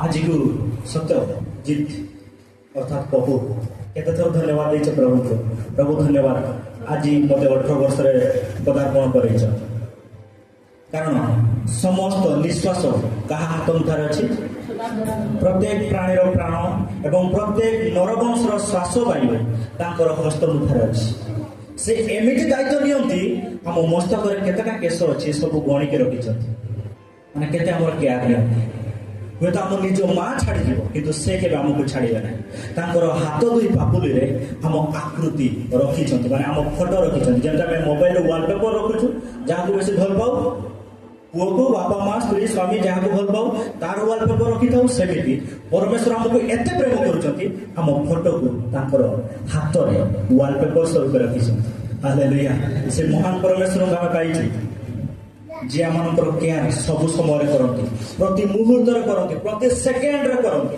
आज को सत्यजित अर्थात प्रभु केते थर धन्यवाद देछ प्रभु को। प्रभु धन्यवाद आज मते 18 वर्ष पदार्पण कर कारण समस्त निश्वास कहा हाथ मुठार अच्छी प्रत्येक प्राणीर प्राण एवं प्रत्येक नरवंशर श्वास वायु हस्त मुठार अच्छी से एमती दायित्व नियंती आम मस्तक केतेटा केश अच्छी सब गणिक रखी माने केते हमर केयर नियंती हूँ आम निज माँ छाड़ी किंतु से के आमको छाड़े ना हाथ दुई पापुली आम आकृति रखी माने आम फोटो रखी जमी मोबाइल वालपेपर रखुचु जहाँ बेस भल पाऊ पुओ को बापा माँ स्त्री स्वामी जहाँ भल पाऊ तार वालपेपर रखी था सेमती परमेश्वर आमको एत प्रेम कर फोटो को हाथ में वालपेपर स्वरूप रखी हालेलुया से महान परमेश्वर आम पाई जे आम केयर सब समय करती प्रति मुहूर्त करती प्रति सेकेंड करती।